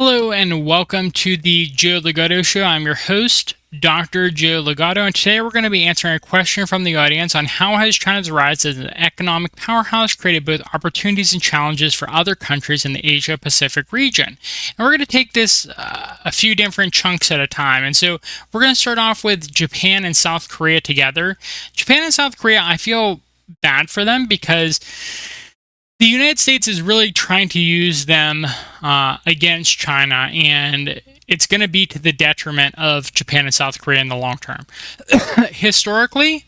Hello and welcome to the Joe Legato Show. I'm your host, Dr. Joe Legato, and today we're going to be answering a question from the audience on how has China's rise as an economic powerhouse created both opportunities and challenges for other countries in the Asia-Pacific region. And we're going to take this a few different chunks at a time. And so we're going to start off with Japan and South Korea together. Japan and South Korea, I feel bad for them because the United States is really trying to use them against China, and it's going to be to the detriment of Japan and South Korea in the long term. Historically,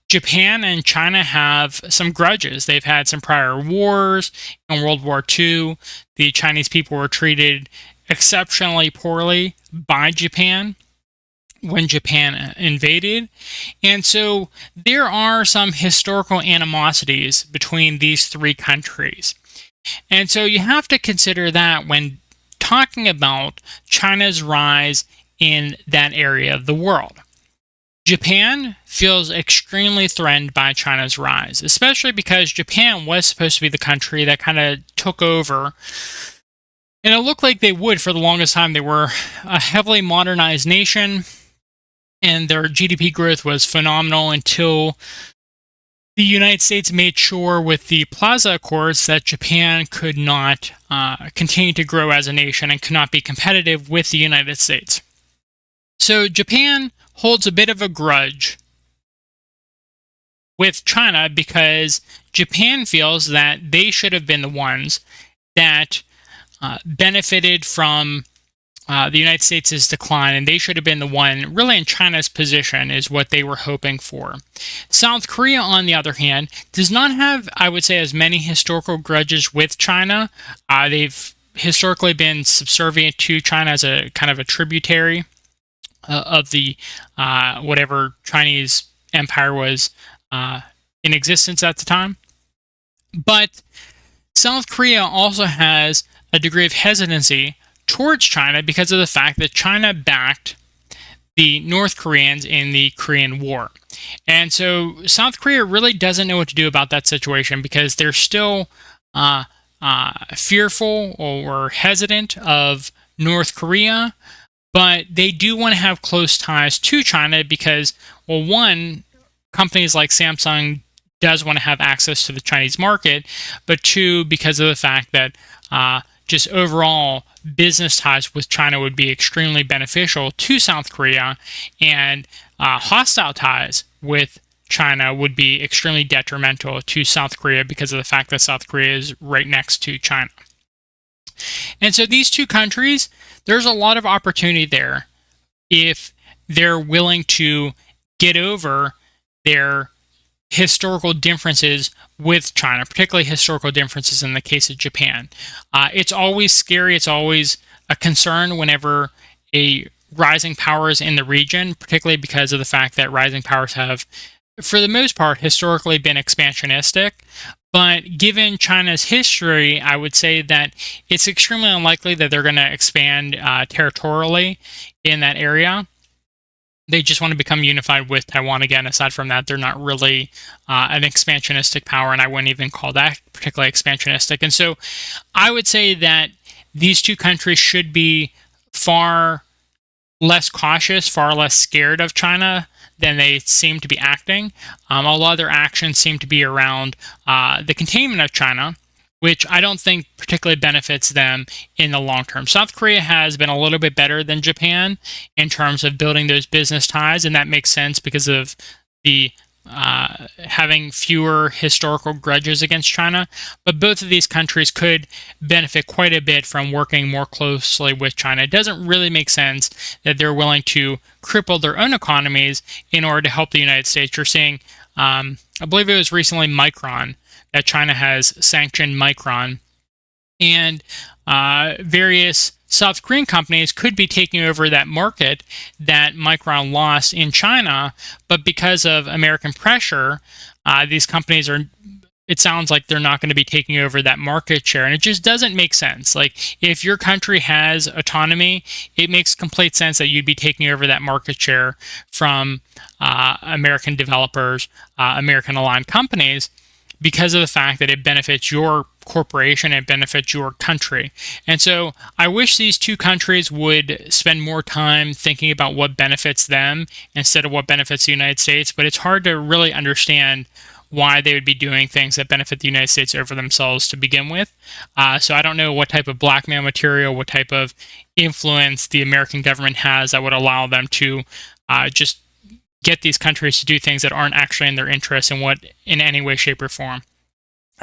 Japan and China have some grudges. They've had some prior wars. In World War II, the Chinese people were treated exceptionally poorly by Japan when Japan invaded. And so there are some historical animosities between these three countries. And so you have to consider that when talking about China's rise in that area of the world. Japan feels extremely threatened by China's rise, especially because Japan was supposed to be the country that kind of took over. And it looked like they would for the longest time. They were a heavily modernized nation, and their GDP growth was phenomenal until the United States made sure with the Plaza Accords that Japan could not continue to grow as a nation and could not be competitive with the United States. So Japan holds a bit of a grudge with China because Japan feels that they should have been the ones that benefited from the United States' decline, and they should have been the one really in China's position is what they were hoping for. South Korea, on the other hand, does not have, I would say, as many historical grudges with China. They've historically been subservient to China as a kind of a tributary of the whatever Chinese empire was in existence at the time. But South Korea also has a degree of hesitancy towards China because of the fact that China backed the North Koreans in the Korean War. And so South Korea really doesn't know what to do about that situation because they're still fearful or hesitant of North Korea, but they do want to have close ties to China because, well, one, companies like Samsung does want to have access to the Chinese market, but two, because of the fact that just overall business ties with China would be extremely beneficial to South Korea, and hostile ties with China would be extremely detrimental to South Korea because of the fact that South Korea is right next to China. And so these two countries, there's a lot of opportunity there if they're willing to get over their historical differences with China, particularly historical differences in the case of Japan. It's always scary. It's always a concern whenever a rising power is in the region, particularly because of the fact that rising powers have, for the most part, historically been expansionistic. But given China's history, I would say that it's extremely unlikely that they're going to expand territorially in that area. They just want to become unified with Taiwan again. Aside from that, they're not really an expansionistic power, and I wouldn't even call that particularly expansionistic. And so I would say that these two countries should be far less cautious, far less scared of China than they seem to be acting. A lot of their actions seem to be around the containment of China, which I don't think particularly benefits them in the long term. South Korea has been a little bit better than Japan in terms of building those business ties, and that makes sense because of the having fewer historical grudges against China. But both of these countries could benefit quite a bit from working more closely with China. It doesn't really make sense that they're willing to cripple their own economies in order to help the United States. You're seeing, I believe it was recently Micron, that China has sanctioned Micron, and various South Korean companies could be taking over that market that Micron lost in China, but because of American pressure, these companies are, it sounds like they're not going to be taking over that market share, and it just doesn't make sense. Like, if your country has autonomy, it makes complete sense that you'd be taking over that market share from American developers, American-aligned companies, because of the fact that it benefits your corporation and benefit your country. And so I wish these two countries would spend more time thinking about what benefits them instead of what benefits the United States, but it's hard to really understand why they would be doing things that benefit the United States over themselves to begin with. So I don't know what type of blackmail material, what type of influence the American government has that would allow them to just get these countries to do things that aren't actually in their interest in any way, shape, or form.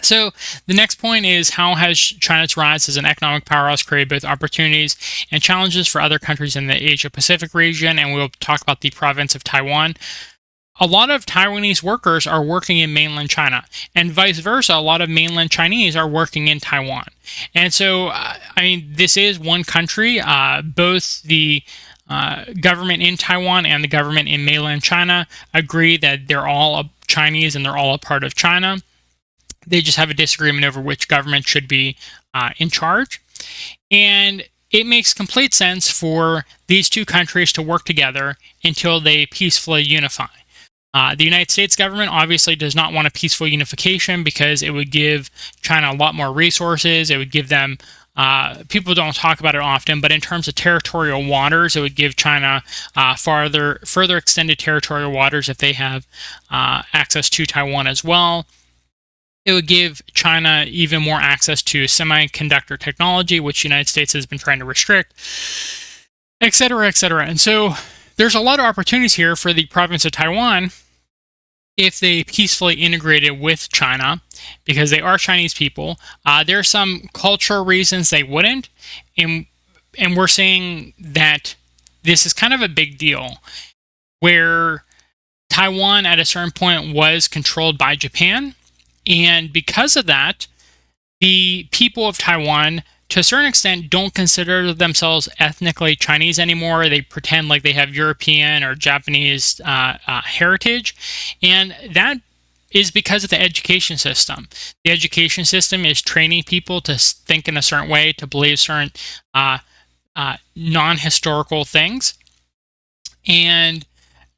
So the next point is, how has China's rise as an economic powerhouse created both opportunities and challenges for other countries in the Asia-Pacific region? And we'll talk about the province of Taiwan. A lot of Taiwanese workers are working in mainland China, and vice versa. A lot of mainland Chinese are working in Taiwan. And so, this is one country. Both the government in Taiwan and the government in mainland China agree that they're all Chinese and they're all a part of China. They just have a disagreement over which government should be in charge. And it makes complete sense for these two countries to work together until they peacefully unify. The United States government obviously does not want a peaceful unification because it would give China a lot more resources. It would give them, people don't talk about it often, but in terms of territorial waters, it would give China further extended territorial waters if they have access to Taiwan as well. It would give China even more access to semiconductor technology, which the United States has been trying to restrict, et cetera, et cetera. And so there's a lot of opportunities here for the province of Taiwan if they peacefully integrated with China, because they are Chinese people. There are some cultural reasons they wouldn't, and we're saying that this is kind of a big deal, where Taiwan at a certain point was controlled by Japan, and because of that, the people of Taiwan, to a certain extent, don't consider themselves ethnically Chinese anymore. They pretend like they have European or Japanese heritage. And that is because of the education system. The education system is training people to think in a certain way, to believe certain non-historical things, and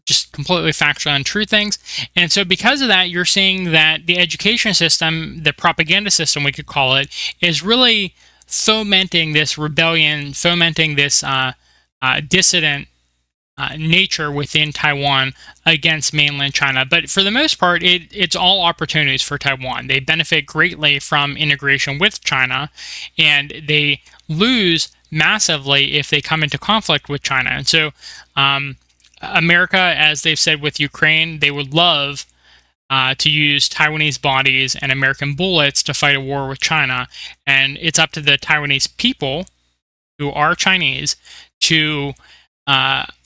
just completely factually untrue things. And so because of that, you're seeing that the education system, the propaganda system, we could call it, is really fomenting this rebellion, fomenting this dissident nature within Taiwan against mainland China. But for the most part, it's all opportunities for Taiwan. They benefit greatly from integration with China, and they lose massively if they come into conflict with China. And so America, as they've said with Ukraine, they would love to use Taiwanese bodies and American bullets to fight a war with China. And it's up to the Taiwanese people, who are Chinese, to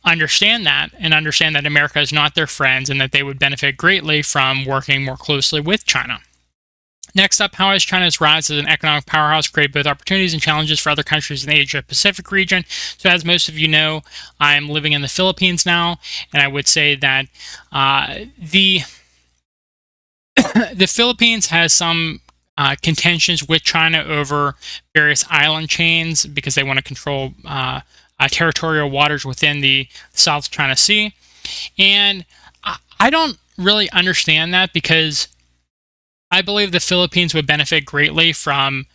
understand that, and understand that America is not their friends, and that they would benefit greatly from working more closely with China. Next up, how has China's rise as an economic powerhouse created both opportunities and challenges for other countries in the Asia-Pacific region? So as most of you know, I am living in the Philippines now, and I would say that the Philippines has some contentions with China over various island chains because they want to control territorial waters within the South China Sea. And I don't really understand that, because I believe the Philippines would benefit greatly from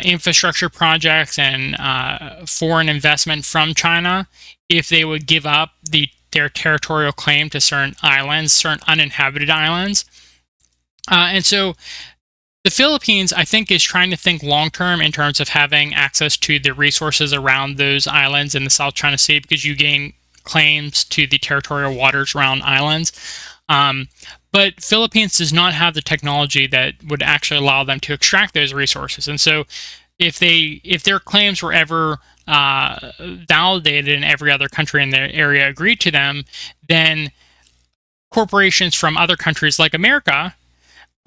infrastructure projects and foreign investment from China if they would give up their territorial claim to certain islands, certain uninhabited islands. And so the Philippines, I think, is trying to think long-term in terms of having access to the resources around those islands in the South China Sea, because you gain claims to the territorial waters around islands. But Philippines does not have the technology that would actually allow them to extract those resources. And so if their claims were ever validated and every other country in the area agreed to them, then corporations from other countries like America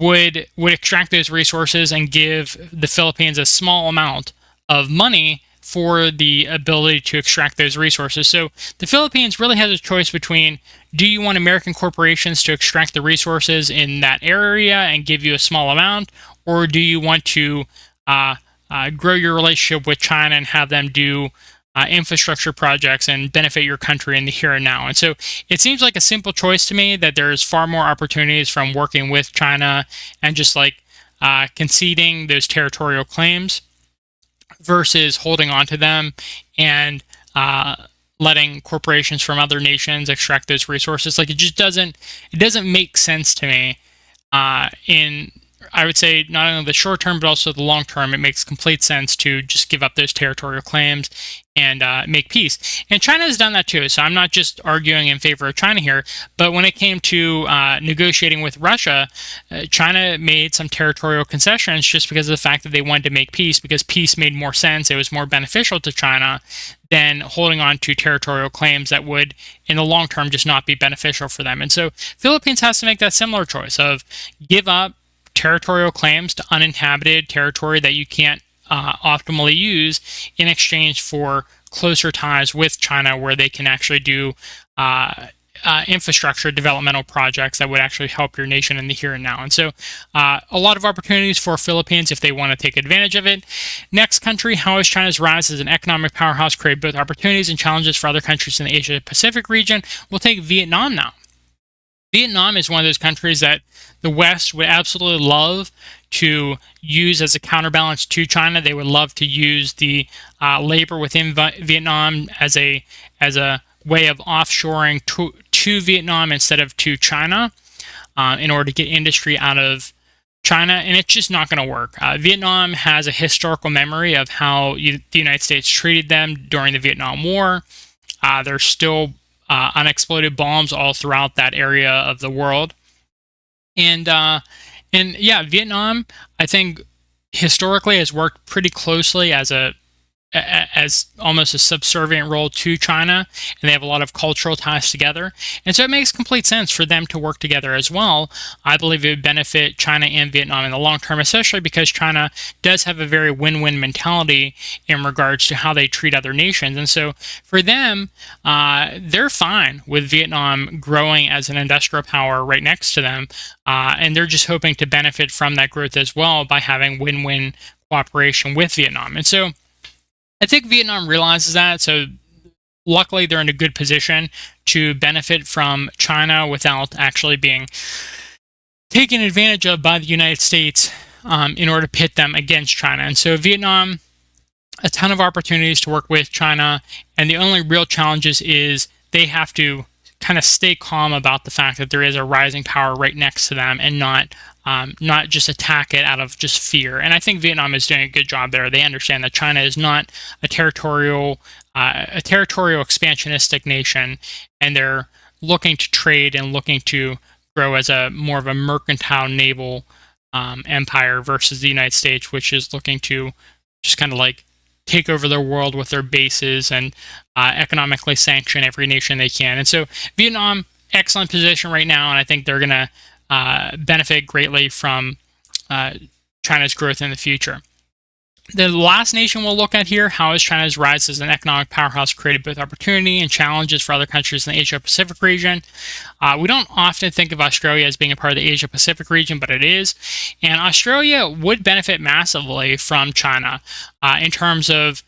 would extract those resources and give the Philippines a small amount of money for the ability to extract those resources. So the Philippines really has a choice between, do you want American corporations to extract the resources in that area and give you a small amount, or do you want to grow your relationship with China and have them do infrastructure projects and benefit your country in the here and now? And so it seems like a simple choice to me, that there's far more opportunities from working with China and just like conceding those territorial claims versus holding on to them and letting corporations from other nations extract those resources. Like, it doesn't make sense to me. In, I would say, not only the short term but also the long term, it makes complete sense to just give up those territorial claims and make peace. And China has done that too. So I'm not just arguing in favor of China here, but when it came to negotiating with Russia, China made some territorial concessions just because of the fact that they wanted to make peace, because peace made more sense. It was more beneficial to China than holding on to territorial claims that would, in the long term, just not be beneficial for them. And so Philippines has to make that similar choice of give up territorial claims to uninhabited territory that you can't optimally use in exchange for closer ties with China, where they can actually do infrastructure developmental projects that would actually help your nation in the here and now. And so a lot of opportunities for Philippines if they want to take advantage of it. Next country, how has China's rise as an economic powerhouse created both opportunities and challenges for other countries in the Asia-Pacific region? We'll take Vietnam now. Vietnam is one of those countries that the West would absolutely love to use as a counterbalance to China. They would love to use the labor within Vietnam as a way of offshoring to Vietnam instead of to China in order to get industry out of China, and it's just not going to work. Vietnam has a historical memory of how the United States treated them during the Vietnam War. There's still unexploded bombs all throughout that area of the world. And yeah, Vietnam, I think, historically has worked pretty closely as almost a subservient role to China, and they have a lot of cultural ties together. And so it makes complete sense for them to work together as well. I believe it would benefit China and Vietnam in the long term, especially because China does have a very win-win mentality in regards to how they treat other nations. And so for them, they're fine with Vietnam growing as an industrial power right next to them, and they're just hoping to benefit from that growth as well by having win-win cooperation with Vietnam. And so I think Vietnam realizes that, so luckily they're in a good position to benefit from China without actually being taken advantage of by the United States in order to pit them against China. And so Vietnam, a ton of opportunities to work with China, and the only real challenges is they have to kind of stay calm about the fact that there is a rising power right next to them and not just attack it out of just fear. And I think Vietnam is doing a good job there. They understand that China is not a territorial expansionistic nation, and they're looking to trade and looking to grow as a more of a mercantile naval empire versus the United States, which is looking to just kind of like take over the world with their bases and economically sanction every nation they can. And so Vietnam, excellent position right now, and I think they're going to benefit greatly from China's growth in the future. The last nation we'll look at here, how has China's rise as an economic powerhouse created both opportunity and challenges for other countries in the Asia-Pacific region? We don't often think of Australia as being a part of the Asia-Pacific region, but it is. And Australia would benefit massively from China in terms of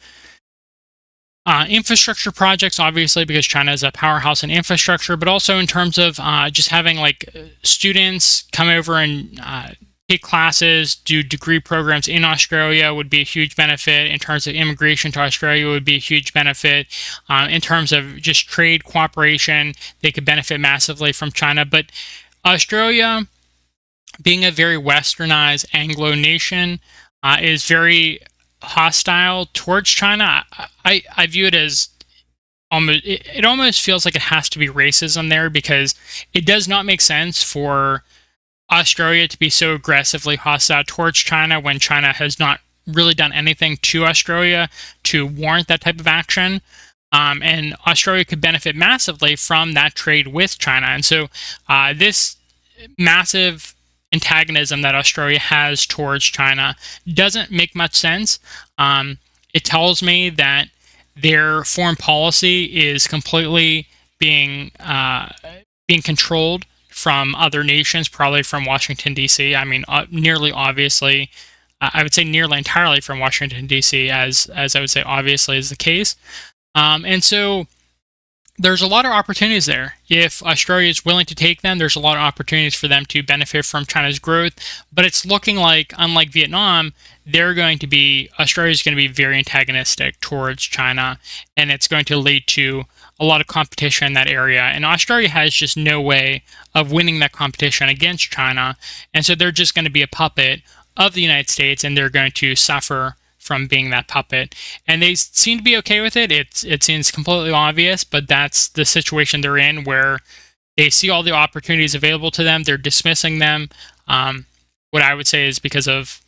infrastructure projects, obviously, because China is a powerhouse in infrastructure, but also in terms of just having like students come over and take classes, do degree programs in Australia would be a huge benefit. In terms of immigration to Australia would be a huge benefit. In terms of just trade cooperation, they could benefit massively from China. But Australia, being a very westernized Anglo nation, is very hostile towards China. I view it as it almost feels like it has to be racism there, because it does not make sense for Australia to be so aggressively hostile towards China when China has not really done anything to Australia to warrant that type of action. And Australia could benefit massively from that trade with China. And so this massive antagonism that Australia has towards China doesn't make much sense. It tells me that their foreign policy is completely being controlled from other nations, probably from Washington, D.C. I mean, nearly obviously, I would say nearly entirely from Washington, D.C., as I would say obviously is the case. And so there's a lot of opportunities there. If Australia is willing to take them, there's a lot of opportunities for them to benefit from China's growth. But it's looking like, unlike Vietnam, Australia is going to be very antagonistic towards China, and it's going to lead to a lot of competition in that area. And Australia has just no way of winning that competition against China, and so they're just going to be a puppet of the United States, and they're going to suffer from being that puppet. And they seem to be okay with it. It seems completely obvious, but that's the situation they're in, where they see all the opportunities available to them. They're dismissing them. What I would say is because of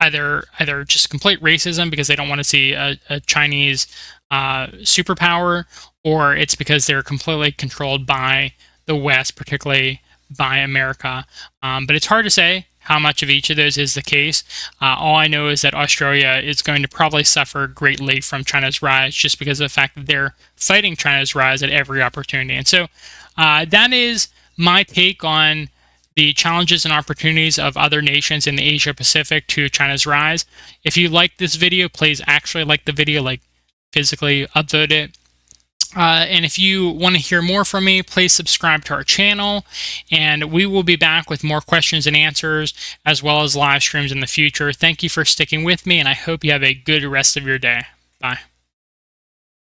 either just complete racism, because they don't want to see a Chinese superpower, or it's because they're completely controlled by the West, particularly by America. But it's hard to say how much of each of those is the case. All I know is that Australia is going to probably suffer greatly from China's rise, just because of the fact that they're fighting China's rise at every opportunity. And so that is my take on the challenges and opportunities of other nations in the Asia Pacific to China's rise. If you like this video, please actually like the video, like physically upvote it. And if you want to hear more from me, please subscribe to our channel, and we will be back with more questions and answers, as well as live streams in the future. Thank you for sticking with me, and I hope you have a good rest of your day. Bye.